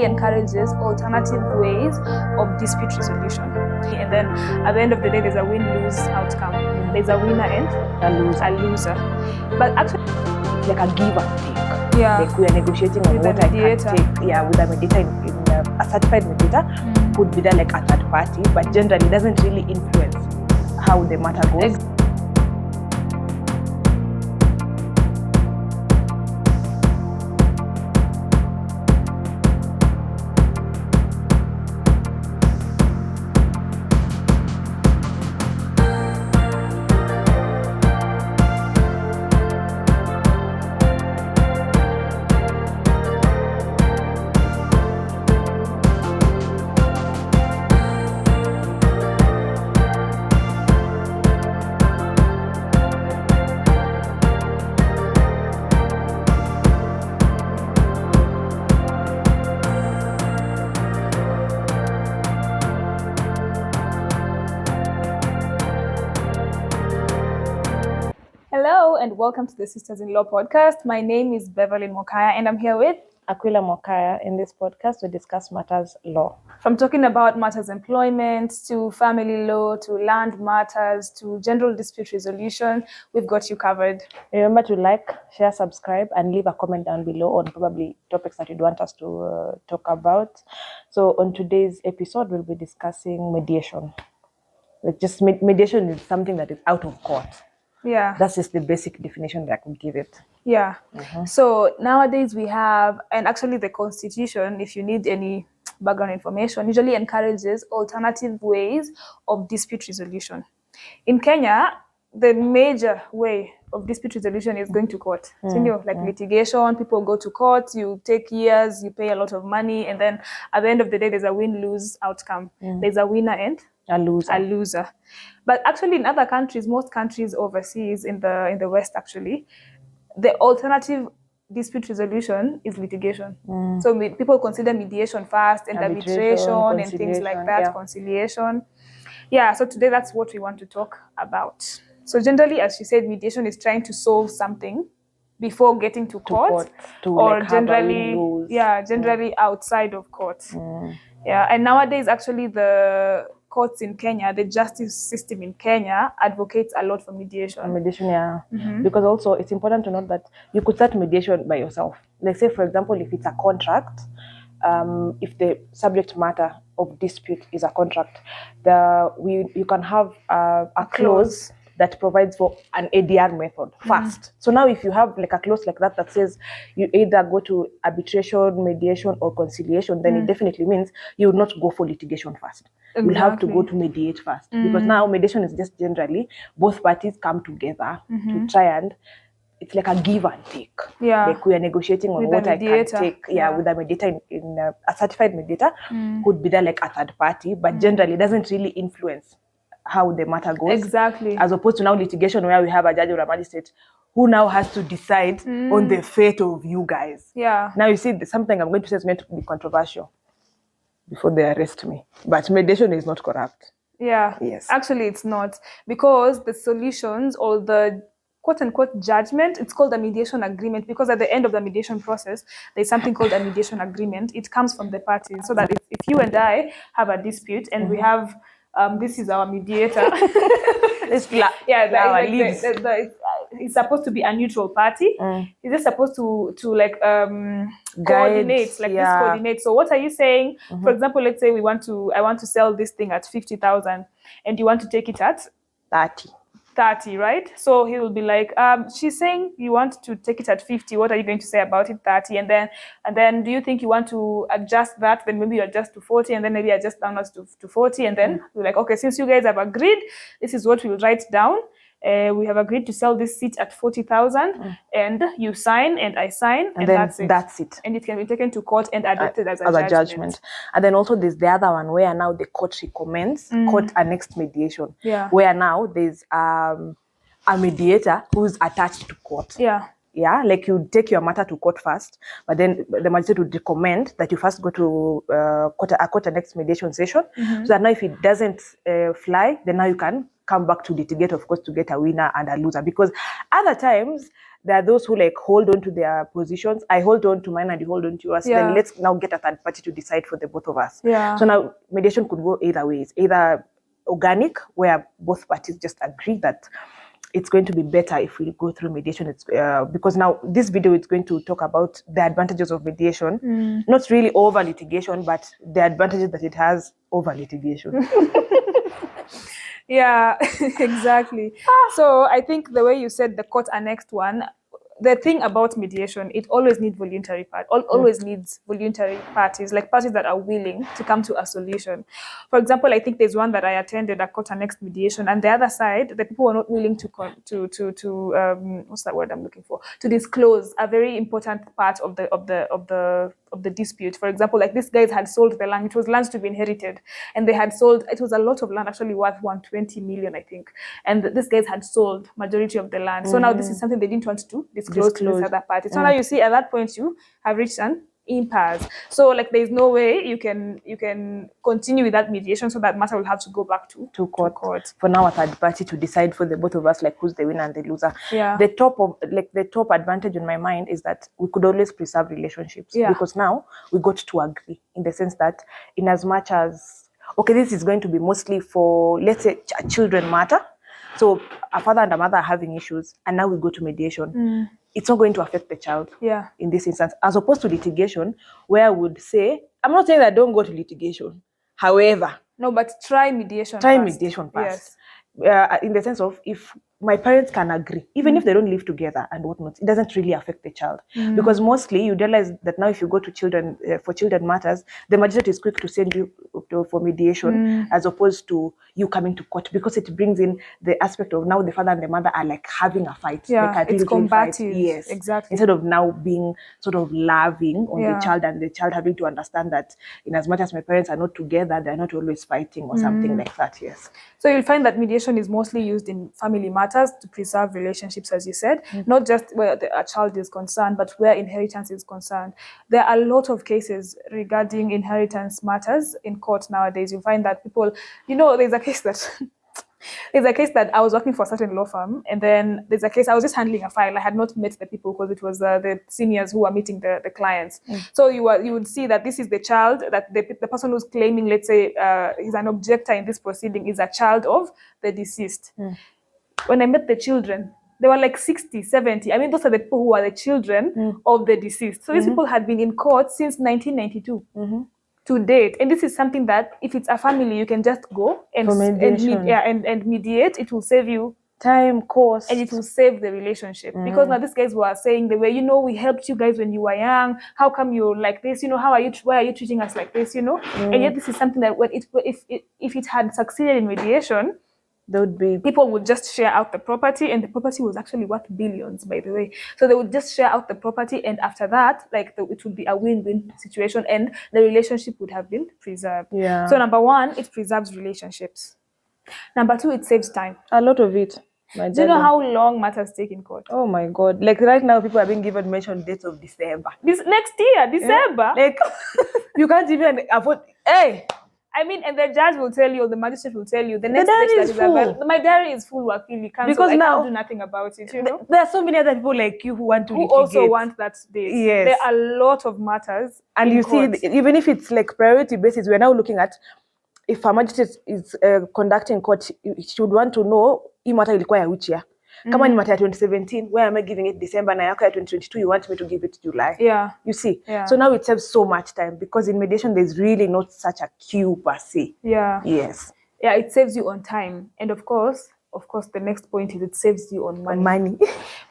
encourages alternative ways of dispute resolution. And then at the end of the day, there's a win-lose outcome. There's a winner and a loser. But actually, it's like a give and take. Yeah. Like we are negotiating on With what the I can mediator. take. Yeah, with a mediator, a certified mediator would be there like a third party, but generally doesn't really influence how the matter goes. Hello and welcome to the Sisters-in-Law podcast. My name is Beverly Mokaya and I'm here with Aquila Mokaya. In this podcast, we discuss matters law. From talking about matters employment, to family law, to land matters, to general dispute resolution, we've got you covered. Remember to like, share, subscribe, and leave a comment down below on probably topics that you'd want us to talk about. So on today's episode, we'll be discussing mediation. Like just mediation is something that is out of court. Yeah. That's just the basic definition that I could give it. Yeah. So nowadays we have, and actually the Constitution, if you need any background information, usually encourages alternative ways of dispute resolution. In Kenya, the major way of dispute resolution is going to court. Like litigation, people go to court, you take years, you pay a lot of money, and then at the end of the day, there's a win-lose outcome. There's a winner and a loser. But actually in other countries, most countries overseas in the West actually, the alternative dispute resolution is litigation. So people consider mediation first and arbitration and things like that, conciliation. Yeah, so today that's what we want to talk about. So generally, as she said, mediation is trying to solve something before getting to court or like generally outside of court. Yeah, and nowadays actually the courts in Kenya, the justice system in Kenya advocates a lot for mediation. Because also it's important to note that you could start mediation by yourself. Like say, for example, if it's a contract, if the subject matter of dispute is a contract, you can have a clause that provides for an ADR method first. So now if you have like a clause like that says you either go to arbitration, mediation, or conciliation, then it definitely means you will not go for litigation first. You'll have to go to mediate first. Because now mediation is just generally both parties come together to try and it's like a give and take. Yeah. Like we are negotiating on what I can take. With a mediator in a certified mediator could be there like a third party, but generally doesn't really influence how the matter goes. Exactly. As opposed to now litigation where we have a judge or a magistrate who now has to decide on the fate of you guys. Yeah. Now you see something I'm going to say is going to be controversial before they arrest me. But mediation is not corrupt. Yeah. Yes. Actually, it's not. Because the solutions or the quote-unquote judgment, it's called a mediation agreement, because at the end of the mediation process, there's something called a mediation agreement. It comes from the parties. So that if you and I have a dispute and we have this is our mediator. It's supposed to be a neutral party. It's just supposed to like coordinate, like this coordinate. So what are you saying? For example, let's say I want to sell this thing at 50,000 and you want to take it at 30, right? So he will be like, she's saying you want to take it at 50. What are you going to say about it? 30. And then do you think you want to adjust that? Then maybe you adjust to 40 and then maybe adjust downwards to 40. And then we're like, okay, since you guys have agreed, this is what we'll write down. We have agreed to sell this seat at 40,000 and you sign and I sign and that's it. And it can be taken to court and adopted as a judgment. And then also there's the other one where now the court recommends court annexed mediation. Yeah. Where now there's a mediator who's attached to court. Yeah, like you take your matter to court first, but then the magistrate would recommend that you first go to a court annexed mediation session. So that now if it doesn't fly, then now you can come back to litigate, of course, to get a winner and a loser. Because other times, There are those who like hold on to their positions. I hold on to mine and you hold on to yours. Then let's now get a third party to decide for the both of us. So now mediation could go either ways, either organic, where both parties just agree that it's going to be better if we go through mediation. It's because now this video is going to talk about the advantages of mediation, not really over litigation, but the advantages that it has over litigation. Yeah, exactly. So I think the way you said the court annexed one, the thing about mediation, it always needs voluntary always needs voluntary parties, like parties that are willing to come to a solution. For example, I think there's one that I attended, a court annexed mediation, and the other side, the people were not willing to what's that word I'm looking for? To disclose a very important part of the dispute. For example, like these guys had sold the land; it was lands to be inherited, and they had sold. It was a lot of land, actually worth 120 million, I think. And these guys had sold majority of the land. So now this is something they didn't want to disclose to this other party. So now you see, at that point, you have reached an impasse. So like there's no way you can continue with that mediation, so that matter will have to go back to court. For now, a third party to decide for the both of us, like who's the winner and the loser. The top advantage in my mind is that we could always preserve relationships, because now we got to agree, in the sense that in as much as, okay, this is going to be mostly for, let's say, a children matter. So a father and a mother are having issues, and now we go to mediation. It's not going to affect the child in this instance, as opposed to litigation, where I would say, I'm not saying that don't go to litigation. However, no, but try mediation first. In the sense of, if my parents can agree, even if they don't live together and whatnot, it doesn't really affect the child. Because mostly you realize that now if you go to children, for children matters, the magistrate is quick to send you for mediation, as opposed to you coming to court, because it brings in the aspect of now the father and the mother are like having a fight. It's combative. Yes, exactly. Instead of now being sort of loving on the child, and the child having to understand that in as much as my parents are not together, they're not always fighting or something like that. Yes. So you'll find that mediation is mostly used in family matters to preserve relationships, as you said, not just where a child is concerned, but where inheritance is concerned. There are a lot of cases regarding inheritance matters in court nowadays. You find that people, there's a case that I was working for a certain law firm, and then there's a case I was just handling a file. I had not met the people, because it was the seniors who were meeting the clients. So you would see that this is the child, that the person who's claiming, let's say, is an objector in this proceeding, is a child of the deceased. When I met the children, they were like 60, 70. I mean, those are the people who are the children of the deceased. So these people had been in court since 1992. To date. And this is something that, if it's a family, you can just go and mediate. It will save you time, cost, and it will save the relationship. Because now these guys were saying, they were, we helped you guys when you were young. How come you're like this? Why are you treating us like this? And yet this is something that if it had succeeded in mediation, people would just share out the property, and the property was actually worth billions, by the way. So they would just share out the property, and after that, it would be a win-win situation, and the relationship would have been preserved. So number one, it preserves relationships. Number two, it saves time. A lot of it. Do you know how long matters take in court? Oh my God! Like right now, people are being given mention dates of December. This next year, December. Like you can't even afford. Hey. I mean, and the judge will tell you, or the magistrate will tell you, the next date that is available. My diary is full, Wakili. Because now I can't do nothing about it. There are so many other people like you who want to litigate. Also want that date. Yes. There are a lot of matters. And you court. See, even if it's like priority basis, we're now looking at, if a magistrate is conducting court, she would want to know hii matter ilikuwa ya which year. Kama ni matter ya 2017, where am I giving it December, na yako ya 2022, you want me to give it July. You see? So now it saves so much time, because in mediation, there's really not such a queue per se. Yes. Yeah, it saves you on time. And of course, the next point is it saves you on money.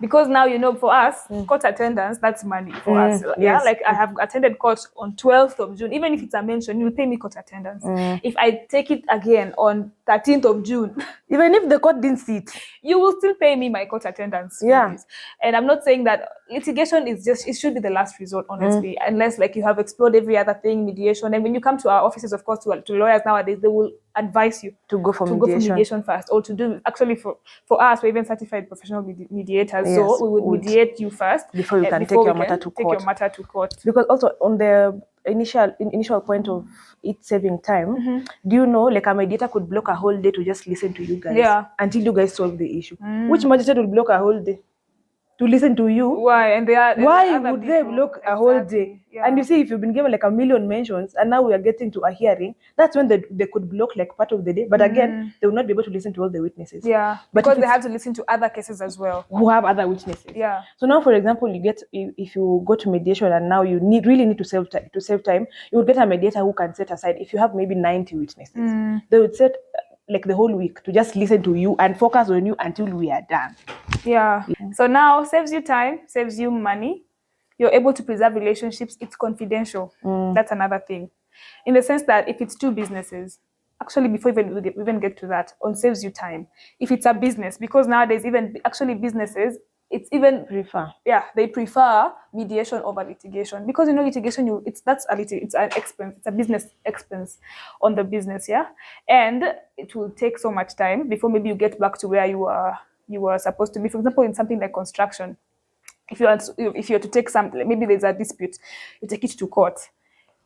Because now, for us, court attendance, that's money for us. Yes. Like I have attended court on 12th of June. Even if it's a mention, you'll pay me court attendance. If I take it again on 13th of June, even if the court didn't see it, you will still pay me my court attendance. And I'm not saying that litigation is it should be the last resort, honestly, unless like you have explored every other thing, mediation. And when you come to our offices, of course, to lawyers nowadays, they will advise you to go for mediation first, or to do, actually for us, we're even certified professional mediators. So we would mediate you first before you can take your matter to court. Because also on the initial point of it saving time, do you know, like a mediator could block a whole day to just listen to you guys until you guys solve the issue. Which magistrate will block a whole day? to listen to you. Why? And Why would they block a whole day? Yeah. And you see, if you've been given like 1 million mentions and now we are getting to a hearing, that's when they could block like part of the day. But again, they will not be able to listen to all the witnesses. Yeah, but because they have to listen to other cases as well. Who have other witnesses. Yeah. So now, for example, if you go to mediation and now you really need to save time, you would get a mediator who can set aside, if you have maybe 90 witnesses, they would set like the whole week to just listen to you and focus on you until we are done. Yeah. So now saves you time, saves you money. You're able to preserve relationships. It's confidential. That's another thing. In the sense that if it's two businesses, actually before we even get to that, on saves you time. If it's a business, because nowadays even actually businesses, it's even they prefer mediation over litigation, because litigation it's an expense, it's a business expense on the business, and it will take so much time before maybe you get back to where you were supposed to be. For example, in something like construction, if you're to take something, maybe there's a dispute, you take it to court.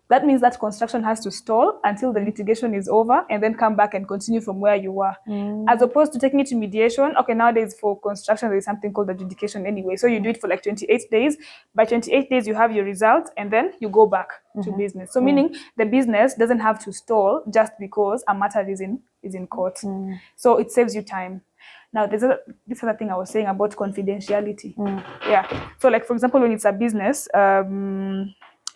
That means that construction has to stall until the litigation is over and then come back and continue from where you were. As opposed to taking it to mediation. Okay, nowadays for construction, there's something called adjudication anyway. So you do it for like 28 days. By 28 days, you have your result and then you go back to business. So meaning the business doesn't have to stall just because a matter is in court. So it saves you time. Now, there's this other thing I was saying about confidentiality. Yeah. So like, for example, when it's a business,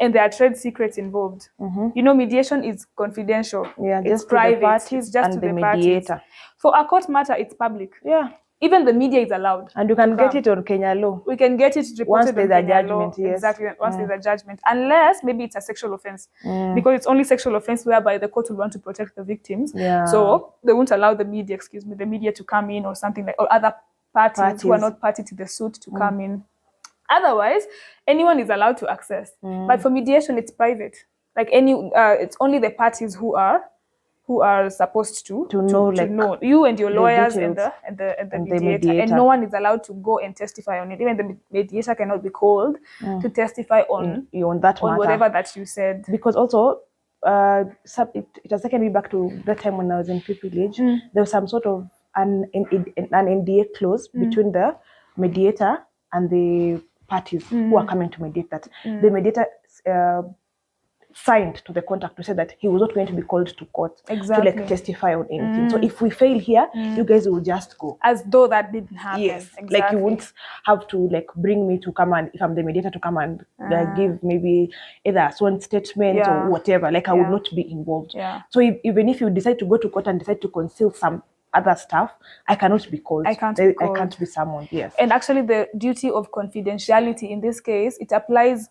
and there are trade secrets involved. Mediation is confidential. Yeah, it's private. It's just to the mediator. For a court matter, it's public. Yeah. Even the media is allowed. And you can get it on Kenya law. We can get it reported once there's on a Kenya judgment. law. Yes. Exactly. Once there's a judgment. Unless maybe it's a sexual offense. Because it's only sexual offense whereby the court will want to protect the victims. Yeah. So they won't allow the media to come in or something like, or other parties who are not party to the suit to come in. Otherwise, anyone is allowed to access. But for mediation, it's private. Like it's only the parties who are supposed to know. You and your lawyers and the mediator. And no one is allowed to go and testify on it. Even the mediator cannot be called to testify on that matter, whatever that you said. Because also, it has taken me back to that time when I was in privilege. There was some sort of an NDA clause between the mediator and the parties who are coming to mediate that. The mediator signed to the contract to say that he was not going to be called to court to testify on anything. So if we fail here, you guys will just go. As though that didn't happen. Yes. Exactly. Like you won't have to bring me to come and, if I'm the mediator, to come and give maybe either a sworn statement or whatever. I would not be involved. Yeah. So even if you decide to go to court and decide to conceal some other stuff, I cannot be called. I can't be summoned. Yes. And actually, the duty of confidentiality in this case, it applies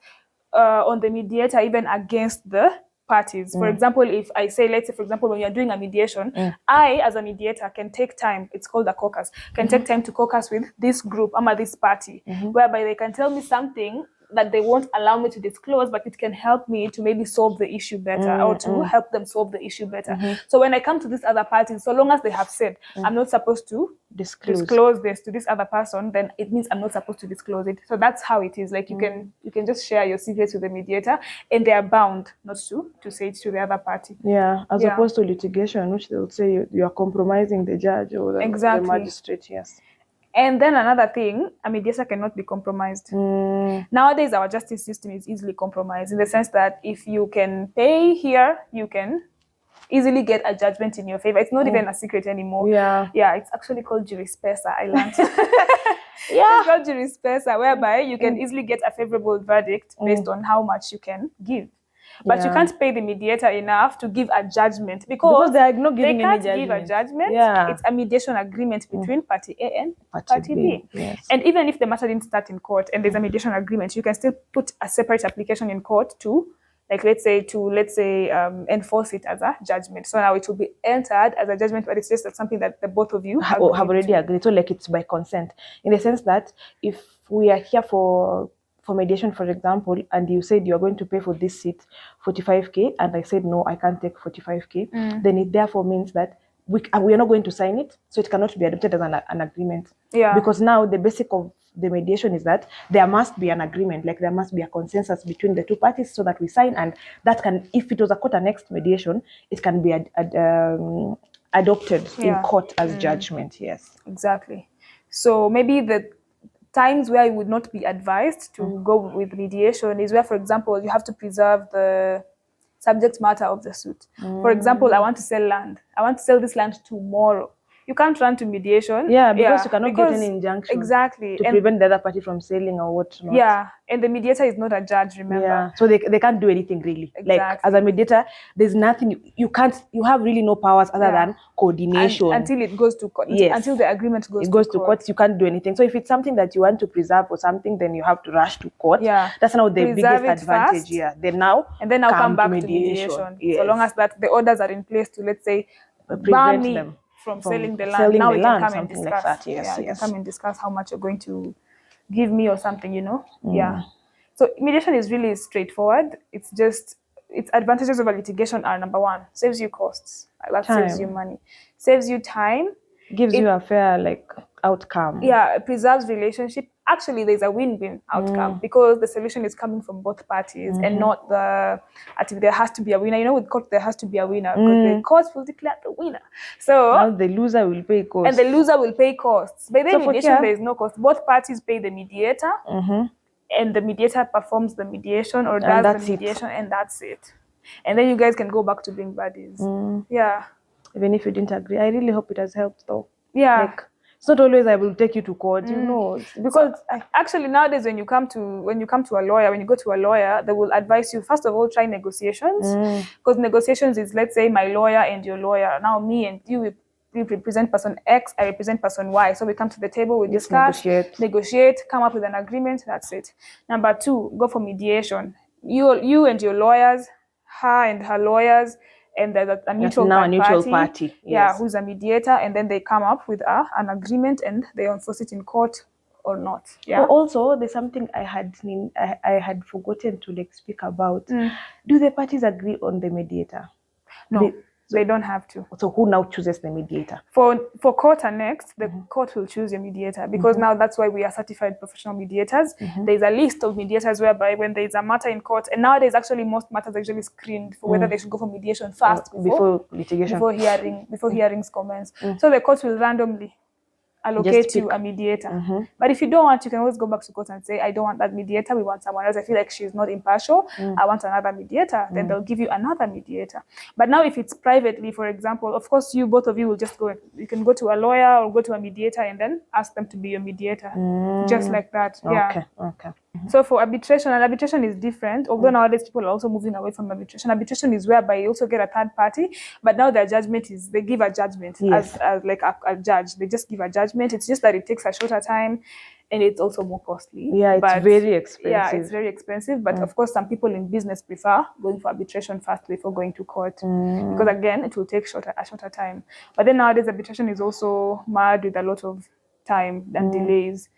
on the mediator even against the parties. For example, if I say, let's say, for example, when you're doing a mediation, I, as a mediator, can take time, it's called a caucus, can take time to caucus with this group, this party, whereby they can tell me something that they won't allow me to disclose, but it can help me to maybe solve the issue better or to help them solve the issue better. So when I come to this other party, so long as they have said, I'm not supposed to disclose this to this other person, then it means I'm not supposed to disclose it. So that's how it is. Like you can just share your secrets with the mediator, and they are bound not to say it to the other party. Yeah, as opposed to litigation, which they would say you are compromising the judge or the magistrate. Yes. And then another thing, a mediator cannot be compromised. Nowadays, our justice system is easily compromised in the sense that if you can pay here, you can easily get a judgment in your favor. It's not even a secret anymore. Yeah, it's actually called jurispesa. I learned. It's called jurispesa, whereby you can easily get a favorable verdict based on how much you can give. But you can't pay the mediator enough to give a judgment because they are not giving they can't give a judgment. It's a mediation agreement between party A and party B. Yes. And even if the matter didn't start in court and there's a mediation agreement, you can still put a separate application in court to, let's say, enforce it as a judgment. So now it will be entered as a judgment, but it's just something that the both of you have already agreed. So it's by consent, in the sense that if we are here for mediation, for example, and you said you're going to pay for this seat 45k, and I said no, I can't take 45k, then it therefore means that we are not going to sign it, so it cannot be adopted as an agreement. Yeah. Because now the basic of the mediation is that there must be an agreement, there must be a consensus between the two parties so that we sign, and that can, if it was a court annexed mediation, it can be adopted in court as judgment. Yes. Exactly. So maybe the times where you would not be advised to go with mediation is where, for example, you have to preserve the subject matter of the suit. For example, I want to sell land. I want to sell this land tomorrow. You can't run to mediation. Yeah, because you cannot get any injunction. Exactly. To prevent the other party from selling or whatnot. Yeah, and the mediator is not a judge, remember? Yeah, so they can't do anything really. Exactly. Like as a mediator, there's nothing you have really no powers other than coordination. Until it goes to court. Yes. Until the agreement goes to court, you can't do anything. So if it's something that you want to preserve or something, then you have to rush to court. Yeah. That's now the biggest advantage. First, yeah. Then now come back to mediation. Yes. So long as that the orders are in place to, let's say, bar me them from selling the land. Now we can come and discuss. Like that. Yes, you can come and discuss how much you're going to give me or something, Yeah. So mediation is really straightforward. It's just its advantages over litigation are: number one, saves you costs. That saves you money, saves you time, gives you a fair outcome. Yeah, it preserves relationship. Actually, there's a win-win outcome because the solution is coming from both parties and not there has to be a winner. With court there has to be a winner because the court will declare the winner. So now the loser will pay costs. And the loser will pay costs. By the mediation, there is no cost. Both parties pay the mediator, and the mediator performs the mediation or does the mediation, and that's it. And then you guys can go back to being buddies. Yeah. Even if you didn't agree, I really hope it has helped though. Yeah. It's not always I will take you to court, because actually nowadays when you come to a lawyer, when you go to a lawyer, they will advise you first of all try negotiations, because negotiations is, let's say, my lawyer and your lawyer. Now me and you represent person X, I represent person Y. So we come to the table, we discuss, negotiate, come up with an agreement. That's it. Number two, go for mediation. You and your lawyers, her and her lawyers. And there's a neutral party. Yeah, who's a mediator, and then they come up with an agreement and they enforce it in court or not. Yeah. Also, there's something I had forgotten to speak about. Do the parties agree on the mediator? No. They don't have to. So who now chooses the mediator? For court annexed, the court will choose your mediator, because now that's why we are certified professional mediators. There's a list of mediators whereby when there's a matter in court, and nowadays actually most matters are actually screened for whether they should go for mediation first before litigation, before hearings commence. So the court will randomly allocate you a mediator. But if you don't want, you can always go back to court and say, I don't want that mediator, we want someone else. I feel like she's not impartial. I want another mediator. Then they'll give you another mediator. But now if it's privately, for example, of course, both of you will just go. You can go to a lawyer or go to a mediator and then ask them to be your mediator. Just like that. Yeah. Okay. So for arbitration, and arbitration is different, although nowadays people are also moving away from arbitration. Arbitration is whereby you also get a third party, but now their judgment is, they give a judgment as like a judge. They just give a judgment. It's just that it takes a shorter time and it's also more costly. Yeah, it's very expensive. Yeah, it's very expensive. But of course, some people in business prefer going for arbitration first before going to court. Because again, it will take a shorter time. But then nowadays, arbitration is also marred with a lot of time and delays.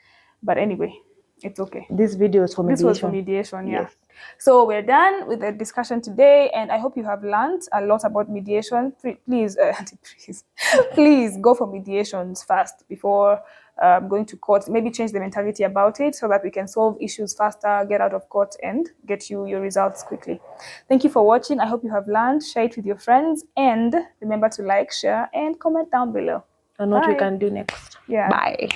But anyway, it's okay. This video is for mediation. This was for mediation, yeah. Yes. So we're done with the discussion today, and I hope you have learned a lot about mediation. Please go for mediations first before going to court. Maybe change the mentality about it so that we can solve issues faster, get out of court, and get you your results quickly. Thank you for watching. I hope you have learned. Share it with your friends, and remember to like, share, and comment down below. And what we can do next. Yeah. Bye.